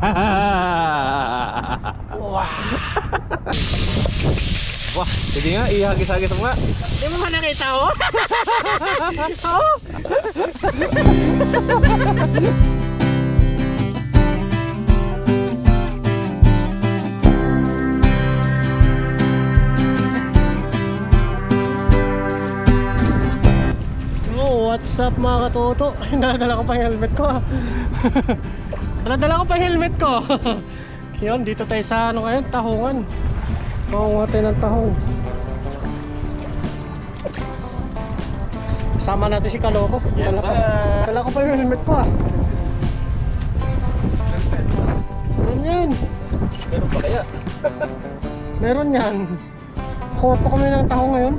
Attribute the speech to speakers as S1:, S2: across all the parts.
S1: Wah, sige nga, ihagis-hagis mo nga.
S2: Di mo man nakita ko? Oo. What's up mga katoto? Dala ko pa yung helmet ko. Dala ko pa yung helmet ko. Yun, dito tayo sa ano ngayon, tahungan. Makunga tayo ng tahong. Kasama natin si Kaloko.
S1: Yes,
S2: Dala ko pa yung helmet ko. Meron yan.
S1: Meron pa kaya?
S2: Meron yan. Kuha pa kami ng tahong ngayon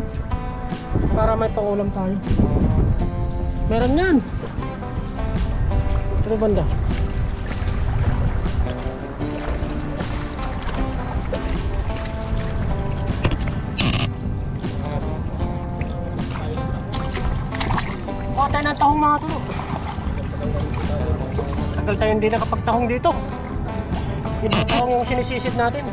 S2: para may pangulam tayo. Meron yan. Ano banda? Kuha tayo ng tahong mga to. Tagal tayo hindi nakapagtahong dito. Ibang tahong yung sinisisid natin.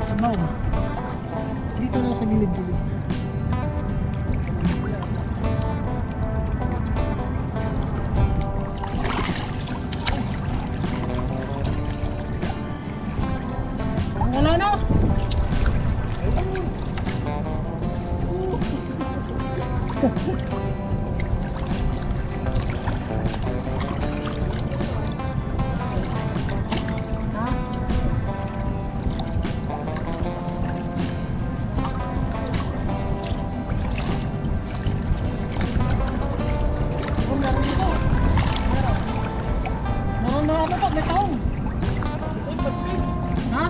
S2: Sabaw. Dito lang sa gilid-gilid. Wala na. May taong. Ha?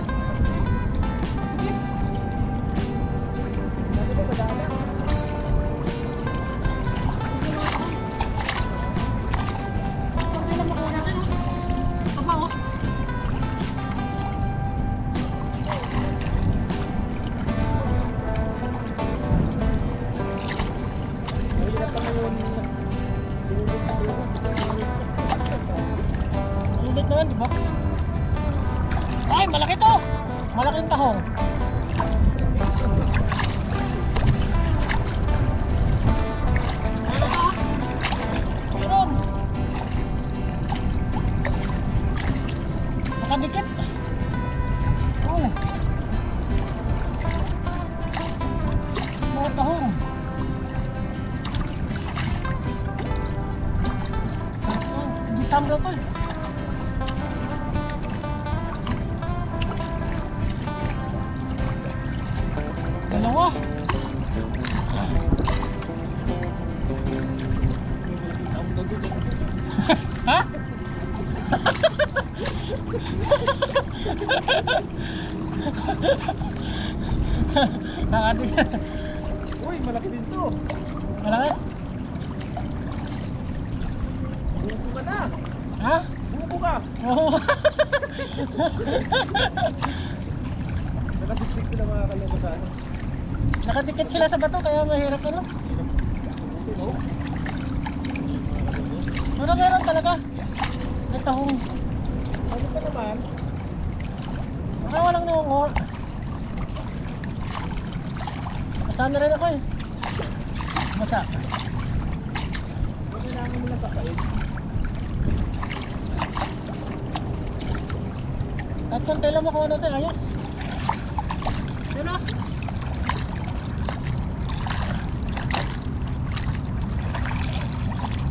S2: Sulit naman, di ba? Ay, malaki to! Malaking tahong. Meron. Nakadikit. Oh. Mga tahong. Hindi samro to eh. Dalawa. Ha? Nakadikit.
S1: Uy, malaki din to.
S2: Malaki?
S1: Buko ka na.
S2: Ha?
S1: Buko ka.
S2: Oo.
S1: Nakasisik sila mga kaloko sa ano.
S2: Nakadikit sila sa bato kaya mahirap ano. Meron talaga. May tahong.
S1: Ano pa naman?
S2: Baka walang nangunguha. Basa na rin ako eh. Basa.
S1: Kasi namin nila kakain.
S2: At konti lang makuha natin, ayos. Yun ah.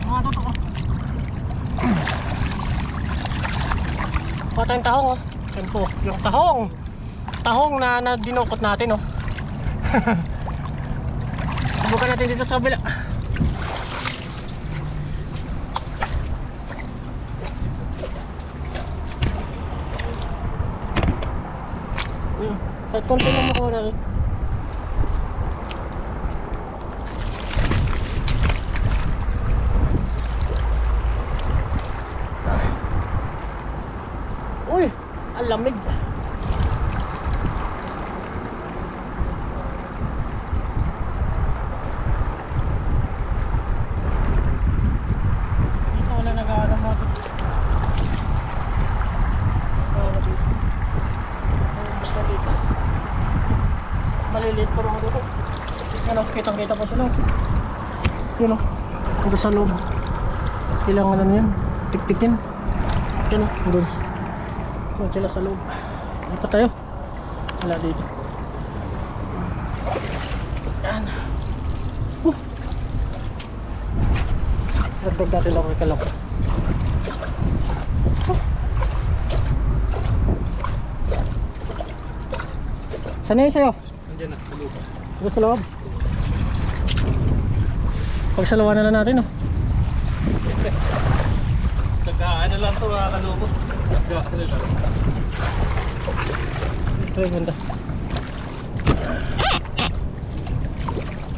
S2: Mga totoo. Kuha tayong tahong oh. Yan po, yung tahong. Tahong na dinukot natin oh. Subukan natin dito sa kabila. Kahit konti lang makuha natin. Uy! Ang lamig. kitang kita pa sila. Yun o. Doon sa loob. Kailangan ano yan. Tiktikin. Yun o. Doon. Doon sila sa loob. Dito tayo. Wala dito. Yan. Dagdag natin lang may kalap. Saan na yun sa'yo?
S1: Nandiyan na, sa loob.
S2: Dito sa loob. Pagsaluhan na lang natin oh.
S1: Saka ano lang ito mga kalubo. Saka ano lang.
S2: Ito yung ganda.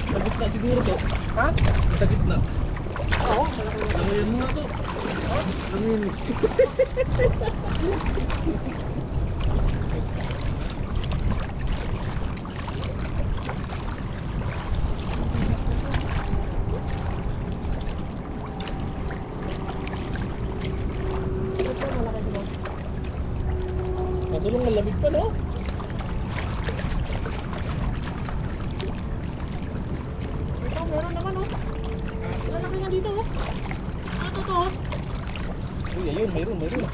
S1: Sa gitna siguro to.
S2: Ha?
S1: Sa gitna.
S2: Oo.
S1: Langoyan mo nga to. Langoyan mo. Masulong na lamig pa no?
S2: Ito meron naman oh. Lalaki nga dito oh. Ito to oh.
S1: Uy, ayun, mayroon.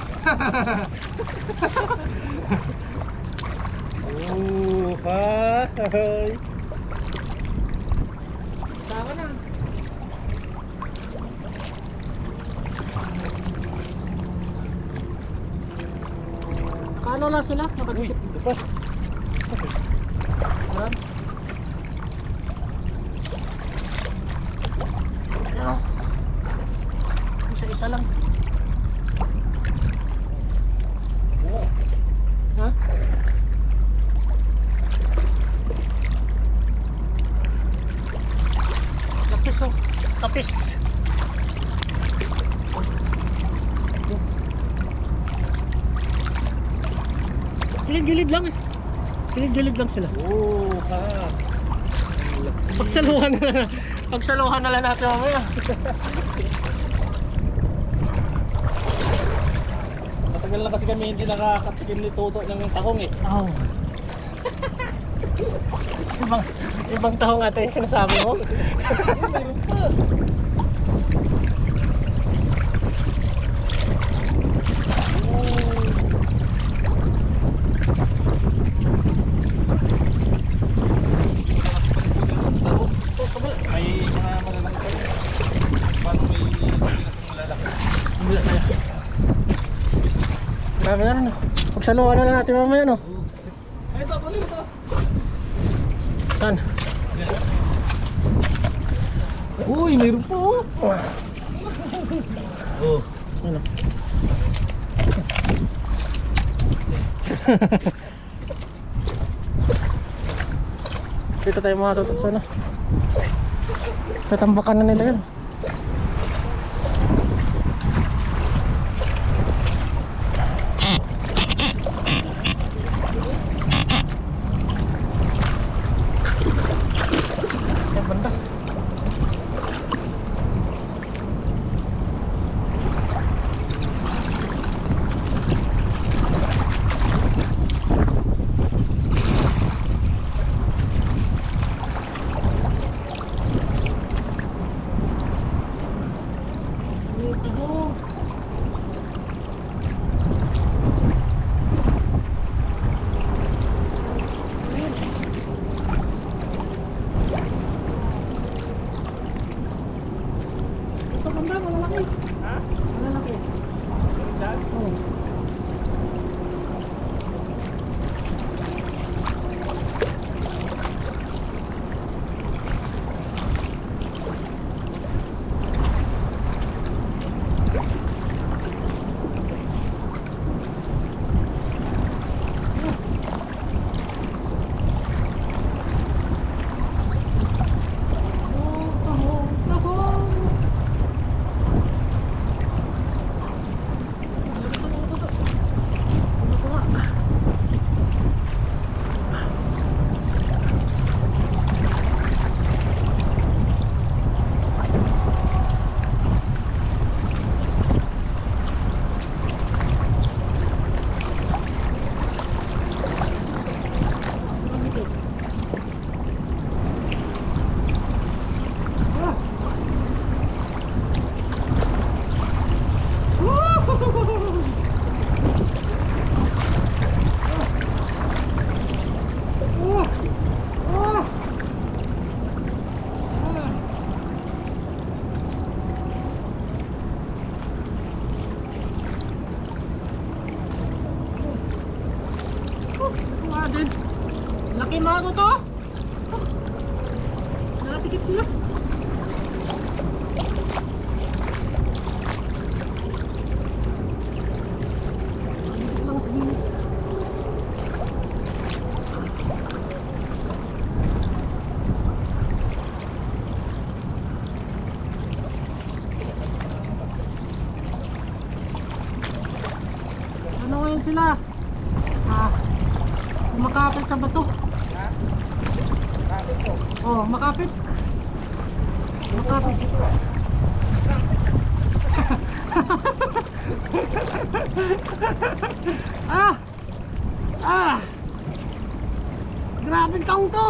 S1: Oh, hi!
S2: Saka na. Paano lang sila?
S1: Uy,
S2: Nakadikit.
S1: ito pa.
S2: Ayan. Ayan o. Isa-isa lang.
S1: Wow.
S2: Ha? Kapis o. Kapis. Yes. Gilid-gilid lang eh. Gilid-gilid lang sila.
S1: Oh, ha.
S2: Pagsaluhan na lang natin mamaya.
S1: Matagal na kasi kami hindi nakakatikim ni Toto ng tahong eh.
S2: Oh. ibang tahong ata yung sinasabi mo.
S1: Mayroon pa. May mga malalaki pa rin. Paano may malalaki?
S2: Wala tayo. Marami na rin. Pagsaluhan na lang natin mamaya no.
S1: Ay, ito, kunin ito.
S2: Saan?
S1: Uy, mayroon pa oh. Oh.
S2: Ano? Dito tayo mga tutok sana. Tatambakan na nila yun. Ay, banda. Ah, din. Laki mga to. Nakatikit sila. Nakatikit lang sa gilid. Ano ngayon sila? Makapit sa bato.
S1: Kapit po.
S2: Oh, makapit. Makapit. Ah! Grabe taong to.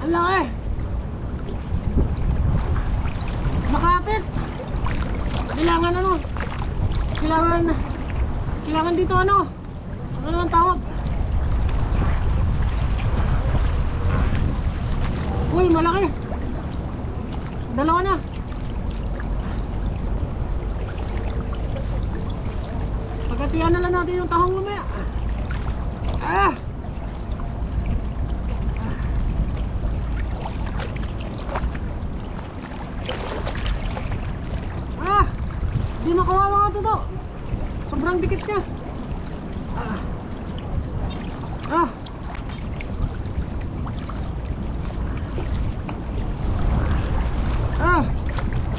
S2: Ang laki. Makapit. Kailangan ano? Kailangan dito ano? Ano ang tawag? Uy, malaki. Dalawa na. Pagkatiyan na lang natin yung tahong lumaya. Di makawawa nga ito to. Sobrang dikit niya.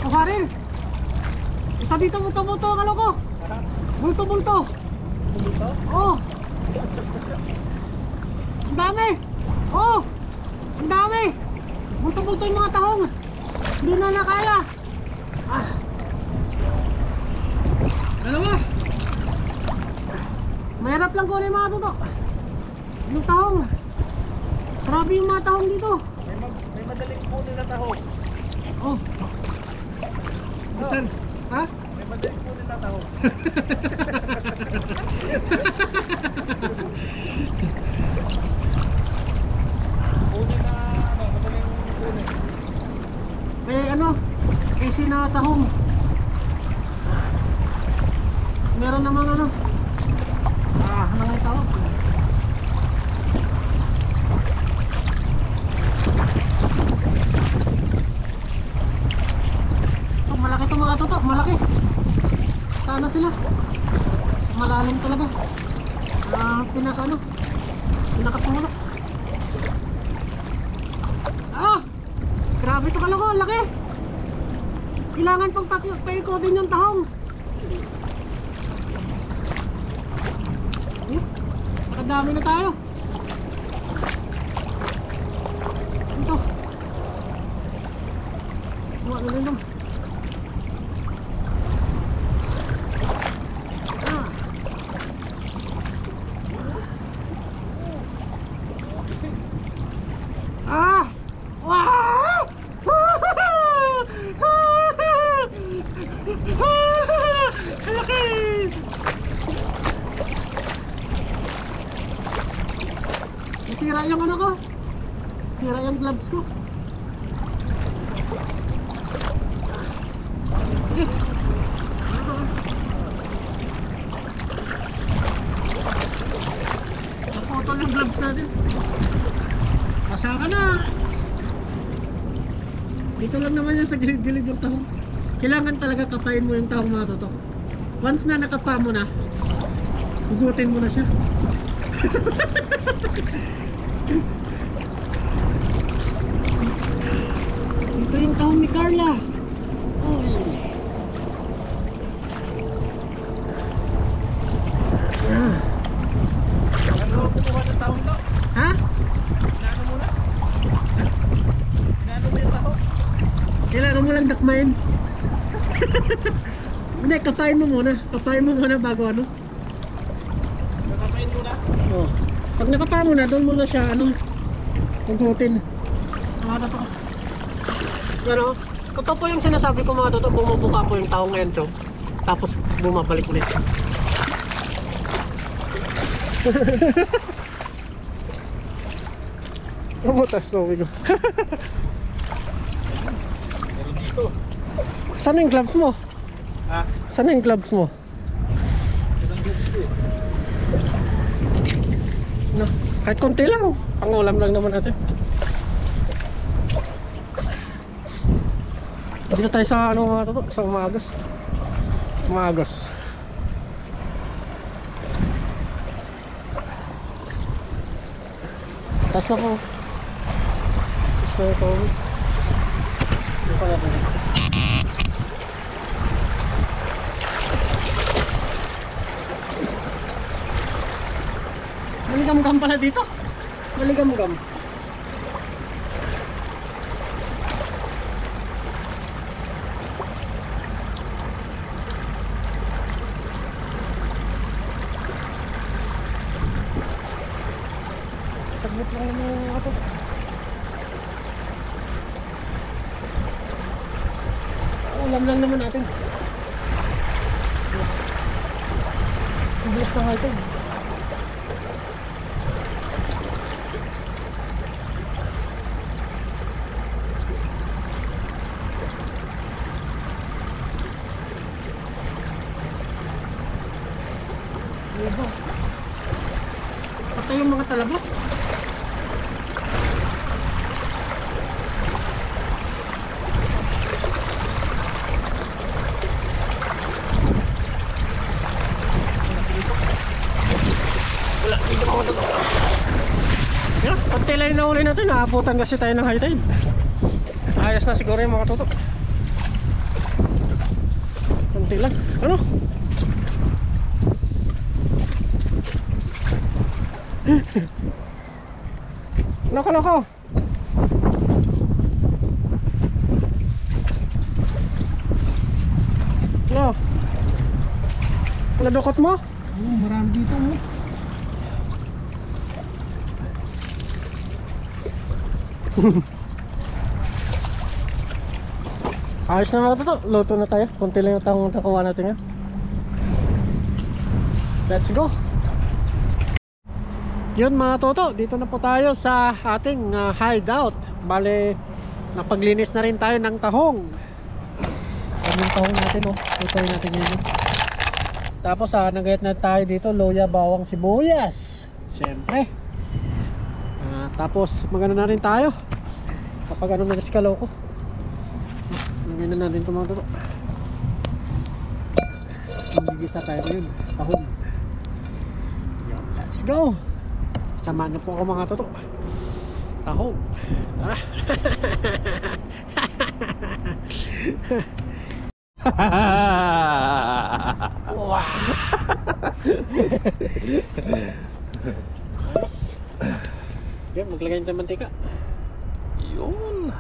S2: Kuharin. Isa dito, bulto-bulto, kalo ko. Bulto-bulto.
S1: Bulto?
S2: Oh. Ang dami. Oh. Ang dami. Bulto-bulto yung mga tahong. Hindi na nakaya. Dalawa. Mahirap lang kunin mga toto. Yung tahong. Grabe yung mga tahong dito.
S1: May madaling kunin na taho.
S2: Oh. Saan? Ha?
S1: May madaling kunin na taho. Kunin na madaling kunin.
S2: Eh ano? Kasi na tahong. Meron namang ano? Ano nga tawag? Malaki to mga toto, malaki. Sana sila. Malalim talaga. Pinaka ano? Pinakasimula. Grabe to kaloko, laki. Kailangan pang paikotin yung tahong. Nakadami na tayo. Ito. Buwa na rin naman. Wow! Laki! Sira yung ano ko. Sira yung gloves ko. Naputol yung gloves natin. Masa ka na. Dito lang naman yan sa gilid-gilid yung tahong. Kailangan talaga kapain mo yung tahong mga toto. Once na nakapa mo na, hugutin mo na siya. Ito yung tahong ni Carla. Uy.
S1: Ano kumuha ng taho ito?
S2: Ha?
S1: Inaano muna? Inaano mo yung taho?
S2: Kailangan mo lang dakmain. Hindi, kapain mo muna. Kapain mo muna bago ano.
S1: Nakapain muna?
S2: Oh. Pag nakapa mo na, doon mo na siya ano, hugutin. Mga toto. Pero, totoo po yung sinasabi ko mga toto, bumubuka po yung tahong entro. Tapos bumabalik ulit. Umutas na umigo.
S1: Pero dito.
S2: Saan yung gloves mo?
S1: Ha?
S2: Saan yung gloves mo?
S1: Ito ang groups ko eh.
S2: No, Kahit konti lang. Pangulam lang naman natin. Dito tayo sa ano mga toto, sa Umagos. Umagos. Tas na po. Tas na ito. Hindi pa natin. Maligam-gam pala dito. Maligam-gam. Saglit lang naman yung ato. Ulam lang naman natin. Bilis na nga ito. Diba? Patay yung mga talabot. Wala, hindi ako ito. Yan, pati lang na uli natin. Naabutan kasi tayo ng high tide. Ayos na siguro yung mga tutok. Pati lang. Ano? Loko-loko. No. Nadukot mo? Marami dito mo. Ayos na mga toto. Luto na tayo. Kunti lang yung tangong takuha natin nga. Let's go. Yun mga toto, dito na po tayo sa ating hideout. Bale, napaglinis na rin tayo ng tahong. Yung tahong natin, oh. Tutoy natin yun. Tapos nagayat na tayo dito, luya, bawang, sibuyas. Siyempre. Tapos magano na rin tayo. Kapag ano nag-skalo ko. Lagyan na natin ito mga toto. Magigisa tayo yun, tahong. Let's go! Samahan niyo po ako mga toto. Tahong. Tara. Wow. Ayos. Yan, maglagay ng mantika.
S1: Yun.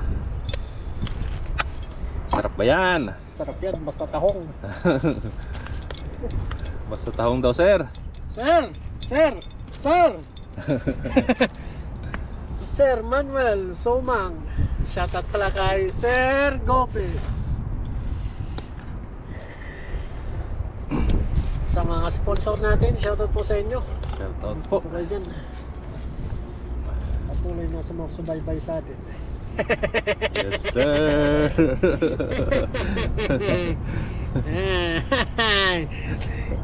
S1: Sarap ba yan?
S2: Sarap yan, basta tahong.
S1: Basta tahong daw, sir.
S2: Sir! Sir! Sir! Sir Manuel Somang. Shoutout pala kay Sir Gopes. Sa mga sponsor natin, shoutout po sa inyo.
S1: Shoutout po.
S2: Patuloy dyan. Patuloy na sa mga subaybay sa atin.
S1: Yes, sir.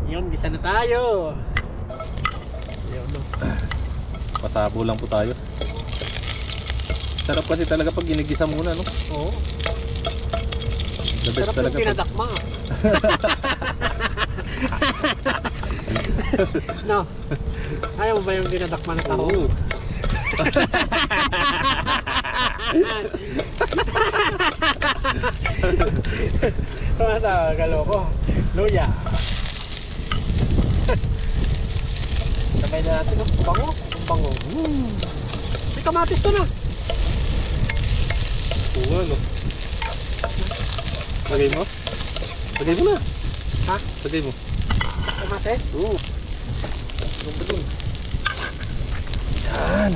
S2: Yun, gisa na tayo. Yun, no.
S1: Pasabo lang po tayo. Sarap kasi talaga pag ginigisa muna, no?
S2: Oo.
S1: The best
S2: Sarap
S1: talaga
S2: yung pinadakma. No. Ayaw mo ba yung pinadakma ng tao?
S1: Oo.
S2: Kaloko. Luya. Sabay na natin, no? Bango. Bango. Si kamatis to na.
S1: Oo, no? Lagay mo? Lagay mo na.
S2: Ha?
S1: Lagay mo.
S2: Kamatis?
S1: Oo. Yan.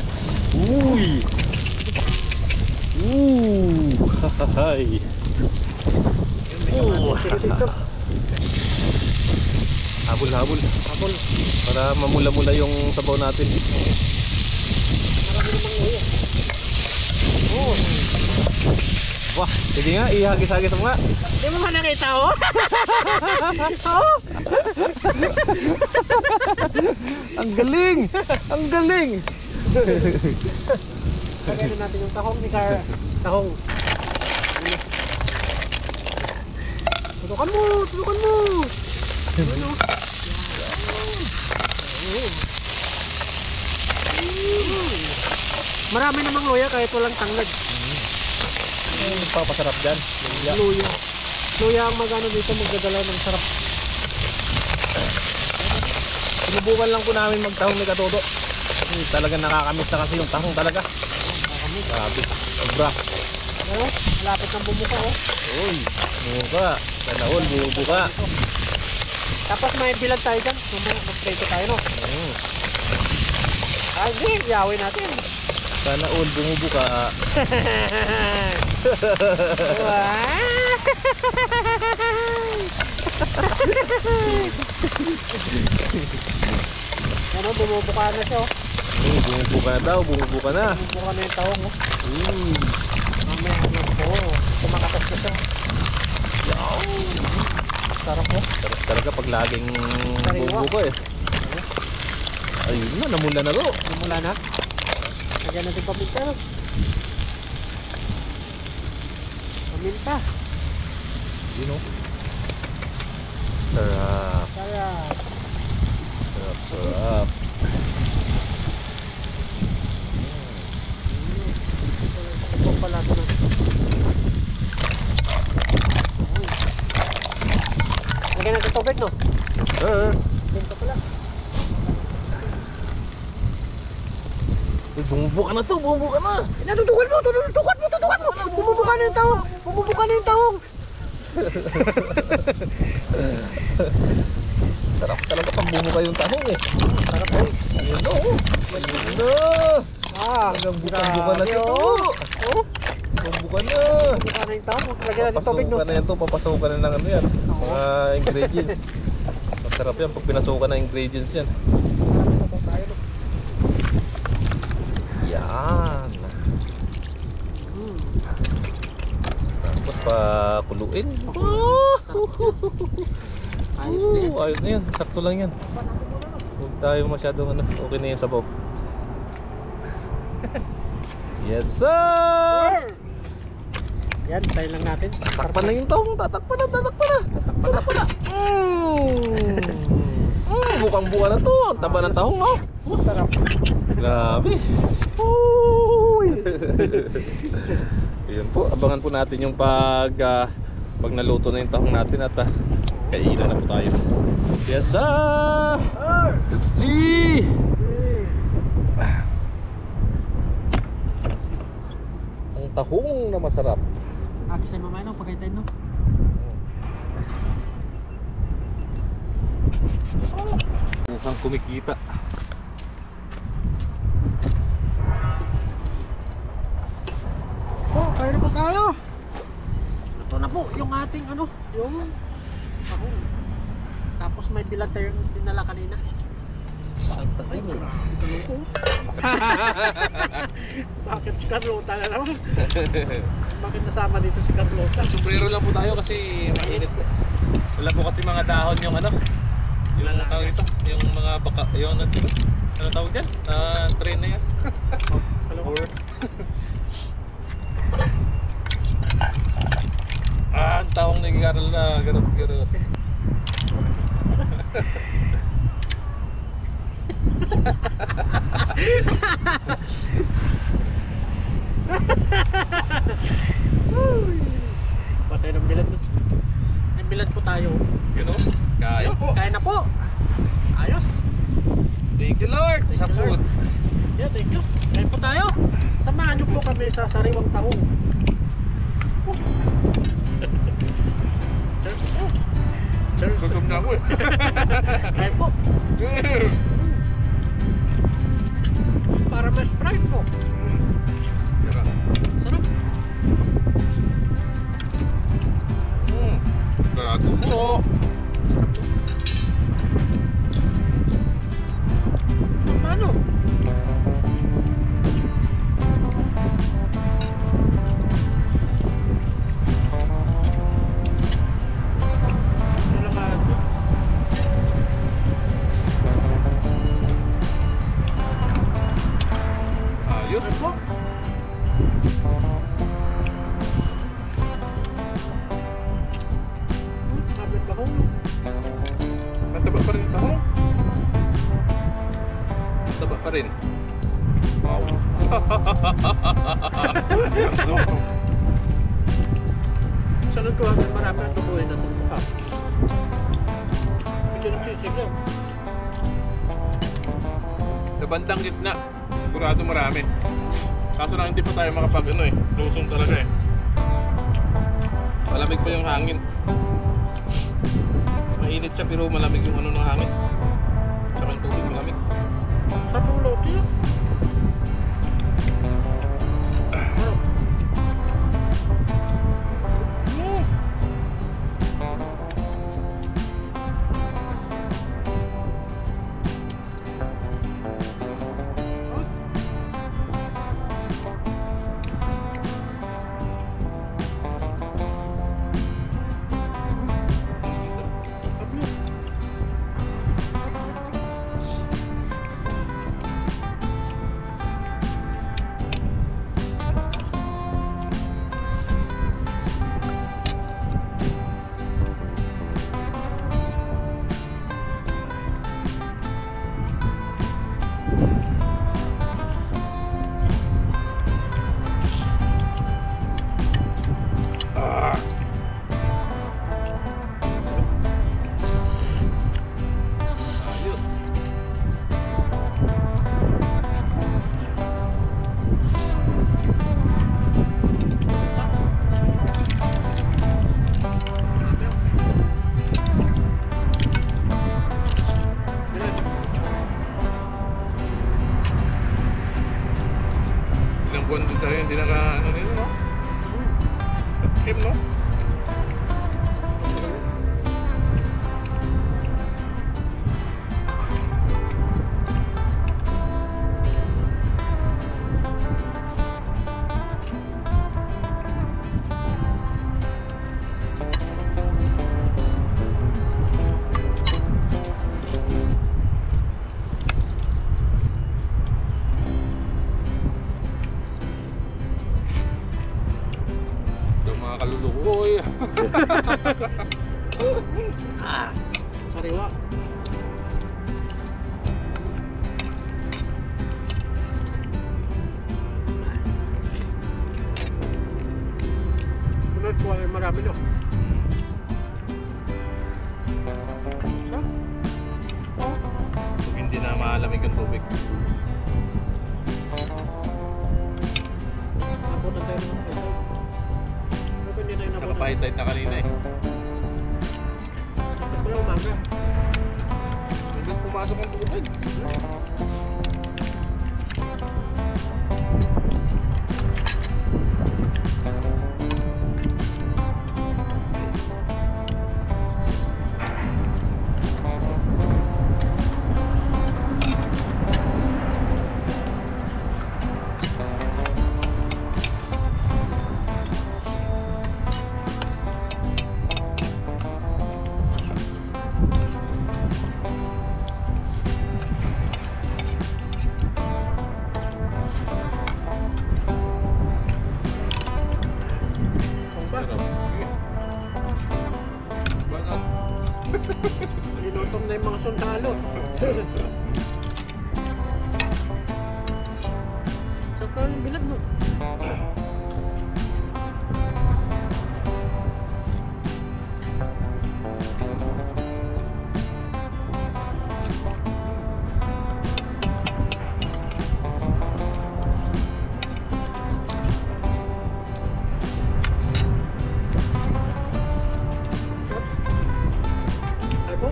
S1: Uy. Hahahay. Habol-habol.
S2: Habol.
S1: Para mamula-mula yung sabaw natin.
S2: Marami namang luya. Oh.
S1: Wah, sige nga, ihagis-hagis mo nga.
S2: Di mo ba nakita, oh? Oh?
S1: Ang galing! Ang galing!
S2: Lagay na natin yung tahong ni Car. Tahong. Tutukan mo! Tutukan mo! Ano? Marami namang luya kahit walang tanglad.
S1: Papasarap dyan.
S2: Luya. Luya ang magano dito, magdadala ng sarap.
S1: Sinubukan lang po namin magtahong ni Katoto. Talagang nakakamiss na kasi yung tahong talaga. Grabe. Sobra.
S2: Ano? Malapit ng bumuka oh.
S1: Uy, bumuka. Panahon, bumuka.
S2: Tapos may bilag tayo dyan. Mag-plate tayo no. Ay hindi, yawin natin.
S1: Sana all bumubuka.
S2: Ano, bumubuka na siya oh.
S1: Bumubuka na daw, bumubuka na.
S2: Bumubuka na yung tahong oh. Mamaya ano po, kumakatas na siya. Sarap oh.
S1: Sarap talaga pag laging
S2: Sariwa.
S1: bumubuka eh. Ayun na, namula na to.
S2: Namula na. Lagyan natin paminta no. Paminta.
S1: Yun o. Sarap.
S2: Sarap.
S1: Sarap, sarap.
S2: Ito pala ito na. Lagyan natin tubig no.
S1: Sir.
S2: Dito pala.
S1: Uy, bumubuka na to, bumubuka na.
S2: Natutukan mo, tutukan mo, tutukan mo. Bumubuka na yung tahong. Bumubuka na yung tahong.
S1: Sarap talaga pag bumuka yung tahong eh.
S2: Sarap oh.
S1: Ayun o. Ayun na. Hanggang bukang-buka na ito.
S2: Oh.
S1: Bumubuka na.
S2: Bumubuka na yung tahong. Lagyan natin tubig no.
S1: Papasukan na yan to, papasukan na ng ano yan. Mga ingredients. Masarap yan pag pinasukan ng ingredients yan. Yan. Tapos pakuluin.
S2: Ayos na yan.
S1: Ayos na yan. Sakto lang yan. Huwag tayo masyadong ano. Okay na yung sabaw. Yes sir!
S2: Yan, tayo lang natin.
S1: Tatakpan na yung tahong. Tatakpan na. Tatakpan na. Bukang-buka na to. Ang taba ng tahong oh.
S2: Sarap.
S1: Grabe. Uy. Ayun po, abangan po natin yung pag naluto na yung tahong natin at kainan na po tayo. Yes sir! Let's see! Ang tahong na masarap.
S2: Abis tayo mamaya no, pagkain tayo no.
S1: Mukhang kumikita.
S2: Oh, kaya na po tayo. Luto na po yung ating ano, yung tahong. Tapos may bilag tayong dinala kanina.
S1: Saan tayo?
S2: Bakit si Carlota na naman? Bakit nasama dito si Carlota?
S1: Sombrero lang po tayo kasi mainit po. Wala po kasi mga dahon yung ano. Yung tawag ito, yung mga baka, yung ano tawag dyan? Train na yan. Or ang tawang nagkakaroon na garot-garot.
S2: Patay ng bilad no. May bilad po tayo.
S1: You know? Kaya po.
S2: Kaya na po. Ayos.
S1: Thank you Lord sa
S2: Thank you,
S1: food.
S2: Lord. Yeah, thank you. Kaya po tayo. Samahan niyo po kami sa sariwang tahong. Sir,
S1: Gutom na ako eh.
S2: kaya po. Para mas pride po. Sarap.
S1: Sarado mo.
S2: Paano?
S1: pa rin. Wow.
S2: Sunod ko hanggang marami ang tubuhin na itong mukha. Hindi na sisig lang.
S1: Sa bandang gitna, sigurado marami. Kaso lang hindi pa tayo makapag ano eh, lusong talaga eh. Malamig pa yung hangin. Mainit siya pero malamig yung ano ng hangin. Saka yung tubig malamig.
S2: Tatong lote yun.
S1: Ayos. Ilang buwan din tayo hindi naka ano nito no? Kim no? Ito mga kalulukoy.
S2: Sariwa. Sunod ko ay marami no.
S1: Pag hindi na malamig yung tubig.
S2: Nabutan tayo ng ito. Ano ba hindi tayo nabutan?
S1: Nakapahit-tahit na kanina eh.
S2: Ito pala umaga.
S1: Hanggang pumasok ang tubig. Sarap. Banat.
S2: Nilutom na yung mga sundalo. Saka yung bilad mo. Ay po.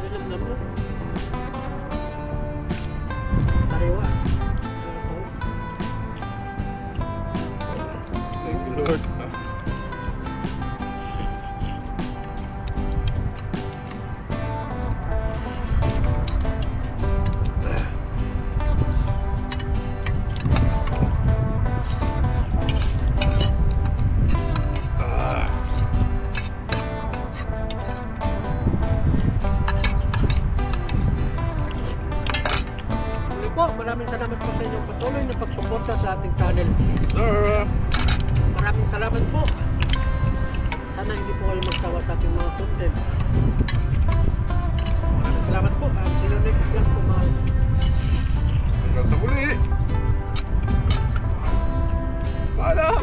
S2: Bilad na mo. Sariwa.
S1: Thank you Lord.
S2: Muli po, maraming salamat po sa inyong patuloy na pagsuporta sa ating channel.
S1: Sir.
S2: Maraming salamat po. Sana hindi po kayo magsawa sa sa ating mga content. Maraming salamat po. See you next vlog po mga.
S1: Hanggang sa muli. Paalam.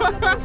S2: Paalam.